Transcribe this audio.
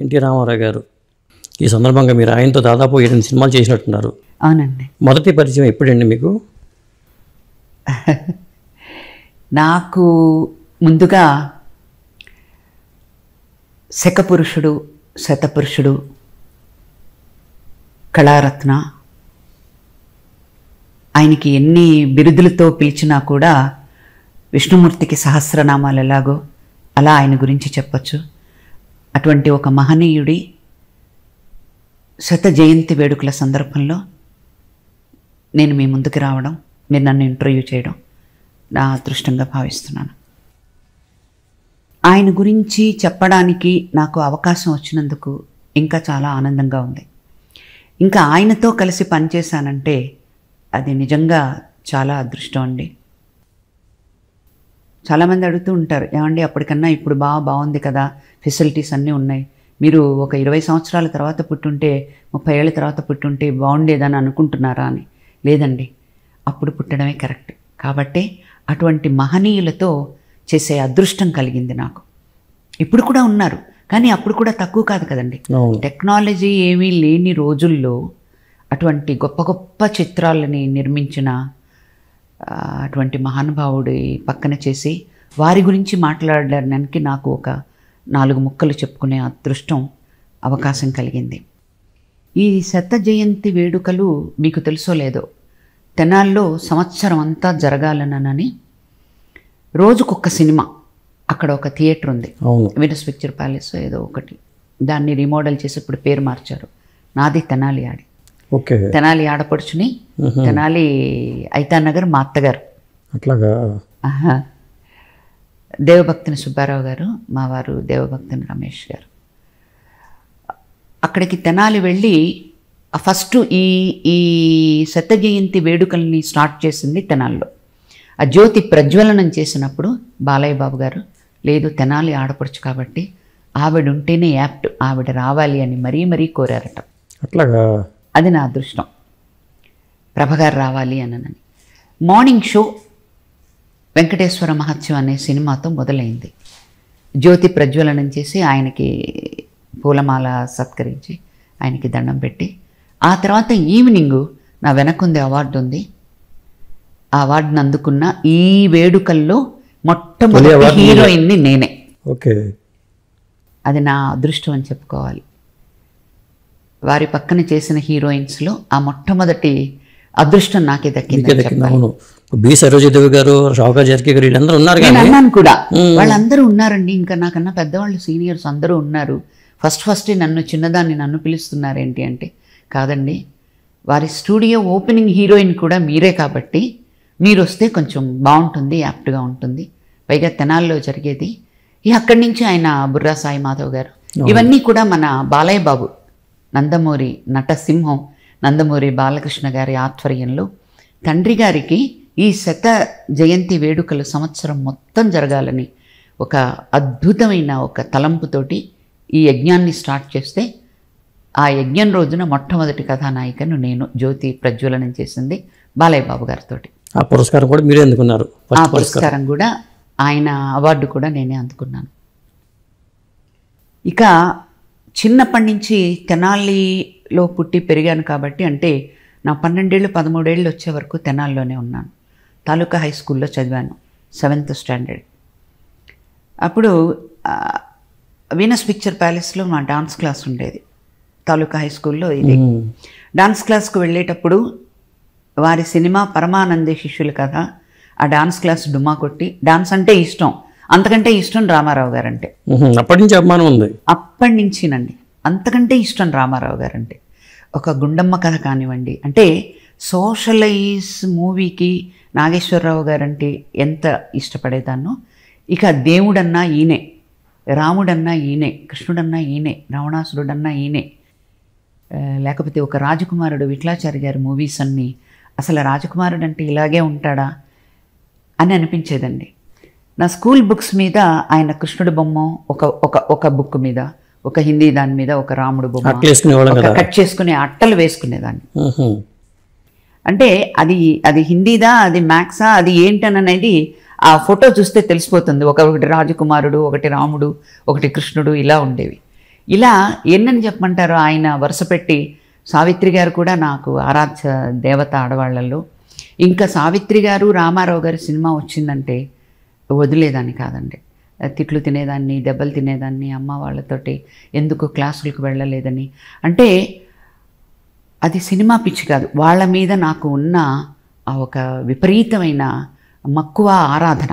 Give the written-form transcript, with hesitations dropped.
NT Ramarao గారు. ఈ సందర్భంగా మీరు ఆయనతో దాదాపు 8 సినిమాలు చేసినట్టున్నారు. అవునండి. మొదటి పరిచయం ఎప్పుడండి మీకు? నాకు ముందుగా శకపురుషుడు, శతపురుషుడు, కళారత్న, ఆయనకి ఎన్ని బిరుదులతో పిలిచినా కూడా విష్ణుమూర్తికి సహస్రనామాలు ఎలాగో అలా ఆయన గురించి చెప్పచ్చు. అటువంటి ఒక మహనీయుడి శత జయంతి వేడుకల సందర్భంలో నేను మీ ముందుకు రావడం, మీరు నన్ను ఇంటర్వ్యూ చేయడం నా అదృష్టంగా భావిస్తున్నాను. ఆయన గురించి చెప్పడానికి నాకు అవకాశం వచ్చినందుకు ఇంకా చాలా ఆనందంగా ఉంది. ఇంకా ఆయనతో కలిసి పనిచేశానంటే అది నిజంగా చాలా అదృష్టం అండి. చాలామంది అడుగుతూ ఉంటారు, ఏమండి అప్పటికన్నా ఇప్పుడు బాగుంది కదా, ఫెసిలిటీస్ అన్నీ ఉన్నాయి, మీరు ఒక 20 సంవత్సరాల తర్వాత పుట్టుంటే 30 ఏళ్ళ తర్వాత పుట్టుంటే బాగుండేదని అనుకుంటున్నారా అని. లేదండి, అప్పుడు పుట్టడమే కరెక్ట్. కాబట్టి అటువంటి మహనీయులతో చేసే అదృష్టం కలిగింది నాకు. ఇప్పుడు కూడా ఉన్నారు, కానీ అప్పుడు కూడా తక్కువ కాదు కదండి. టెక్నాలజీ ఏమీ లేని రోజుల్లో అటువంటి గొప్ప గొప్ప చిత్రాలని నిర్మించిన అటువంటి మహానుభావుడి పక్కన చేసి వారి గురించి మాట్లాడడానికి నాకు ఒక 4 ముక్కలు చెప్పుకునే అదృష్టం, అవకాశం కలిగింది. ఈ శత జయంతి వేడుకలు మీకు తెలుసో లేదో, తెనాల్లో సంవత్సరం అంతా జరగాలనని రోజుకొక సినిమా, అక్కడ ఒక థియేటర్ ఉంది, వీనస్ పిక్చర్ ప్యాలెస్ ఏదో ఒకటి, దాన్ని రీమోడల్ చేసి ఇప్పుడు పేరు మార్చారు. నాది తెనాలి ఆడి. తెనాలి ఆడపడుచుని, తెనాలి ఐతానగర్ మా అత్తగారు. అట్లాగా. దేవభక్తిని సుబ్బారావు గారు, మా వారు దేవభక్తిని రమేష్ గారు. అక్కడికి తెనాలి వెళ్ళి ఫస్ట్ ఈ శత జయంతి వేడుకల్ని స్టార్ట్ చేసింది తెనాలిలో. ఆ జ్యోతి ప్రజ్వలనం చేసినప్పుడు బాలయ్య బాబు గారు, లేదు తెనాలి ఆడపడుచు కాబట్టి ఆవిడ ఉంటేనే యాప్ట్, ఆవిడ రావాలి అని మరీ మరీ కోరారట. అట్లాగా. అది నా అదృష్టం, ప్రభగారు రావాలి అనని. మార్నింగ్ షో వెంకటేశ్వర మహత్యం అనే సినిమాతో మొదలైంది. జ్యోతి ప్రజ్వలనం చేసి ఆయనకి పూలమాల సత్కరించి ఆయనకి దండం పెట్టి, ఆ తర్వాత ఈవినింగు నా వెనకుంది అవార్డు ఉంది, ఆ అవార్డును అందుకున్న ఈ వేడుకల్లో మొట్టమొదటి హీరోయిన్ని నేనే. ఓకే. అది నా అదృష్టం అని చెప్పుకోవాలి. వారి పక్కన చేసిన హీరోయిన్స్లో ఆ మొట్టమొదటి అదృష్టం నాకే దక్కింది. బి సరోజదేవి గారు, షౌకా జార్కి గారు, వీళ్ళందరూ ఉన్నారు. నేను అన్నాను కూడా, వాళ్ళందరూ ఉన్నారండి. ఇంకా నాకన్నా పెద్దవాళ్ళు సీనియర్స్ అందరూ ఉన్నారు. ఫస్ట్ నన్ను చిన్నదాన్ని నన్ను పిలుస్తున్నారేంటి అంటే, కాదండి, వారి స్టూడియో ఓపెనింగ్ హీరోయిన్ కూడా మీరే కాబట్టి మీరు వస్తే కొంచెం బాగుంటుంది, యాప్ట్గా ఉంటుంది. పైగా తెనాల్లో జరిగేది. అక్కడి నుంచి ఆయన బుర్రా సాయి మాధవ్ గారు, ఇవన్నీ కూడా మన బాలయ్య బాబు, నందమూరి నటసింహం నందమూరి బాలకృష్ణ గారి ఆధ్వర్యంలో తండ్రి గారికి ఈ శత జయంతి వేడుకలు సంవత్సరం మొత్తం జరగాలని ఒక అద్భుతమైన ఒక తలంపుతోటి ఈ యజ్ఞాన్ని స్టార్ట్ చేస్తే, ఆ యజ్ఞం రోజున మొట్టమొదటి కథానాయికను నేను జ్యోతి ప్రజ్వలనం చేసింది బాలయ్య బాబు గారితో. ఆ పురస్కారం కూడా మీరే అందుకున్నారు. ఆ పురస్కారం కూడా, ఆయన అవార్డు కూడా నేనే అందుకున్నాను. ఇక చిన్నప్పటి నుంచి తెనాలిలో పుట్టి పెరిగాను కాబట్టి, అంటే నా 12 ఏళ్ళు 13 ఏళ్ళు వచ్చే వరకు తెనాలిలోనే ఉన్నాను. తాలూకా హై స్కూల్లో చదివాను, 7th స్టాండర్డ్. అప్పుడు వీనస్ పిక్చర్ ప్యాలెస్లో మా డాన్స్ క్లాస్ ఉండేది తాలూకా హై స్కూల్లో. ఇది డాన్స్ క్లాస్కు వెళ్ళేటప్పుడు వారి సినిమా పరమానందే శిష్యుల కథ, ఆ డాన్స్ క్లాస్ డుమ్మా కొట్టి, డాన్స్ అంటే ఇష్టం, అంతకంటే ఇష్టం రామారావు గారంటే. అప్పటి నుంచి అభిమానం ఉంది. అప్పటి నుంచినండి, అంతకంటే ఇష్టం రామారావు గారంటే. ఒక గుండమ్మ కథ కానివ్వండి, అంటే సోషలైజ్ మూవీకి నాగేశ్వరరావు గారంటే ఎంత ఇష్టపడేదాన్నో, ఇక దేవుడన్నా ఈయనే, రాముడన్నా ఈయనే, కృష్ణుడన్నా ఈయనే, రావణాసురుడన్నా ఈయనే, లేకపోతే ఒక రాజకుమారుడు విఠలాచారి గారి మూవీస్ అన్నీ, అసలు రాజకుమారుడు అంటే ఇలాగే ఉంటాడా అని అనిపించేదండి. నా స్కూల్ బుక్స్ మీద ఆయన కృష్ణుడి బొమ్మ, ఒక బుక్ మీద, ఒక హిందీ దాని మీద ఒక రాముడు బొమ్మ కట్ చేసుకునే అట్టలు వేసుకునేదాన్ని. అంటే అది హిందీదా, అది మ్యాథ్సా, అది ఏంటననేది ఆ ఫోటో చూస్తే తెలిసిపోతుంది. ఒకటి రాజకుమారుడు, ఒకటి రాముడు, ఒకటి కృష్ణుడు, ఇలా ఉండేవి. ఇలా ఎన్నని చెప్పమంటారు, ఆయన వరుస పెట్టి సావిత్రి గారు కూడా నాకు ఆరాధ్య దేవత ఆడవాళ్ళల్లో. ఇంకా సావిత్రి గారు రామారావు గారి సినిమా వచ్చిందంటే వదిలేదాన్ని కాదండి. తిట్లు తినేదాన్ని, దెబ్బలు తినేదాన్ని అమ్మ వాళ్ళతోటి, ఎందుకు క్లాసులకు వెళ్ళలేదని. అంటే అది సినిమా పిచ్చి కాదు, వాళ్ళ మీద నాకు ఉన్న ఆ ఒక విపరీతమైన మక్కువ, ఆరాధన.